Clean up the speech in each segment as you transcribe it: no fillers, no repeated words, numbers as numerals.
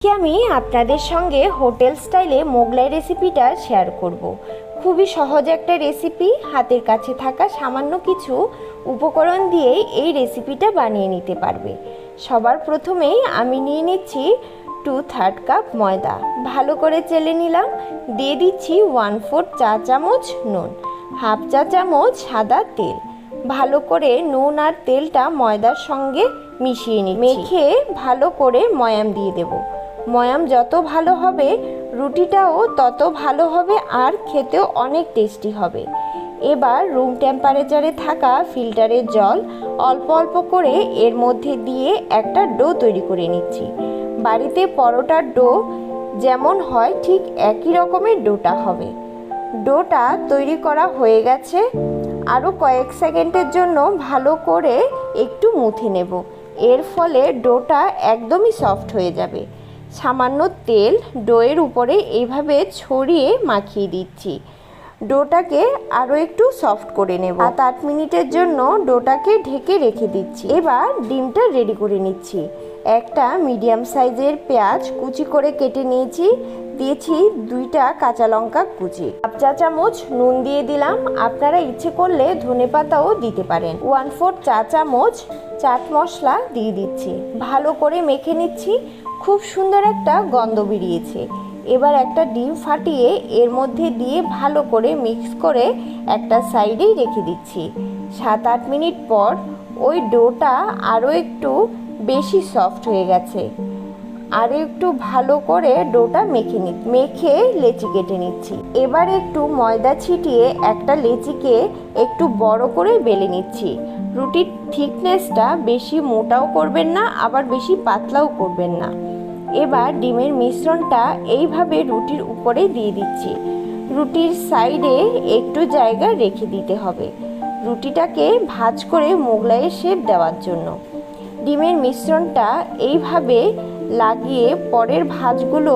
আমি আপনাদের সঙ্গে হোটেল স্টাইলে মোগলাই রেসিপিটা শেয়ার করব। খুবই সহজ একটা রেসিপি, হাতের কাছে থাকা সামান্য কিছু উপকরণ দিয়েই এই রেসিপিটা বানিয়ে নিতে পারবে। সবার প্রথমেই আমি নিয়ে নিচ্ছি 2/3 কাপ ময়দা, ভালো করে চেলে নিলাম। দিয়ে দিচ্ছি 1/4 চা চামচ নুন, 1/2 চা চামচ সাদা তেল। ভালো করে নুন আর তেলটা ময়দার সঙ্গে মিশিয়ে নিচ্ছি। মেখে ভালো করে ময়াম দিয়ে দেব। ময়াম যত ভালো হবে রুটিটাও তত ভালো হবে আর খেতেও অনেক টেস্টি হবে। এবার রুম টেম্পারেচারে থাকা ফিল্টারের জল অল্প অল্প করে এর মধ্যে দিয়ে একটা ডো তৈরি করে নিচ্ছি। বাড়িতে পরোটার ডো যেমন হয় ঠিক একই রকমের ডোটা হবে। ডোটা তৈরি করা হয়ে গেছে। আরও কয়েক সেকেন্ডের জন্য ভালো করে একটু মুথে নেব। এর ফলে ডোটা একদমই সফট হয়ে যাবে। সামান্য তেল ডোয়ের উপরে এইভাবে ছড়িয়ে মাখিয়ে দিচ্ছি। ডোটাকে আরও একটু সফট করে নেব। 7-8 মিনিটের জন্য ডোটাকে ঢেকে রেখে দিচ্ছি। এবার ডিমটা রেডি করে নিচ্ছি। একটা মিডিয়াম সাইজের পেঁয়াজ কুচি করে কেটে নিয়েছি। দিয়েছি 2টা কাঁচা লঙ্কা কুচি, 1 চা চামচ নুন দিয়ে দিলাম। আপনারা ইচ্ছে করলে ধনেপাতাও দিতে পারেন। 1/4 চা চামচ চাট মশলা দিয়ে দিচ্ছি। ভালো করে মেখে নিচ্ছি। খুব সুন্দর একটা গন্ধ বেরিয়েছে। এবার একটা ডিম ফাটিয়ে এর মধ্যে দিয়ে ভালো করে মিক্স করে একটা সাইডেই রেখে দিচ্ছি। 7-8 মিনিট পর ওই ডোটা আরও একটু বেশি সফট হয়ে গেছে। আর একটু ভালো করে ডোটা মেখে লেচি কেটে নিচ্ছি। এবার একটু ময়দা ছিটিয়ে একটা লেচিকে একটু বড় করে বেলে নিচ্ছি। রুটির থিকনেসটা বেশি মোটাও করবেন না, আবার বেশি পাতলাও করবেন না। এবার ডিমের মিশ্রণটা এইভাবে রুটির উপরে দিয়ে দিচ্ছি। রুটির সাইডে একটু জায়গা রেখে দিতে হবে রুটিটাকে ভাঁজ করে মোগলাইয়ের শেপ দেওয়ার জন্য। ডিমের মিশ্রণটা এইভাবে লাগিয়ে পরের ভাঁজগুলো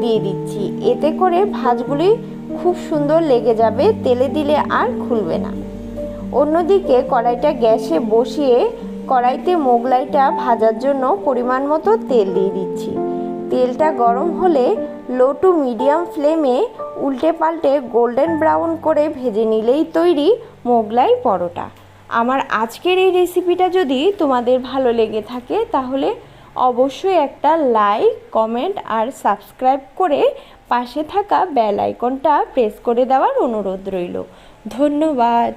দিয়ে দিচ্ছি। এতে করে ভাঁজগুলি খুব সুন্দর লেগে যাবে, তেলে দিলে আর খুলবে না। অন্যদিকে কড়াইটা গ্যাসে বসিয়ে কড়াইতে মোগলাইটা ভাজার জন্য পরিমাণ মতো তেল দিয়ে দিচ্ছি। তেলটা গরম হলে লো টু মিডিয়াম ফ্লেমে উল্টে পাল্টে গোল্ডেন ব্রাউন করে ভেজে নিলেই তৈরি মোগলাই পরোটা। আমার আজকের এই রেসিপিটা যদি তোমাদের ভালো লেগে থাকে তাহলে অবশ্যই একটা লাইক, কমেন্ট আর সাবস্ক্রাইব করে পাশে থাকা বেল আইকনটা প্রেস করে দেওয়ার অনুরোধ রইল। ধন্যবাদ।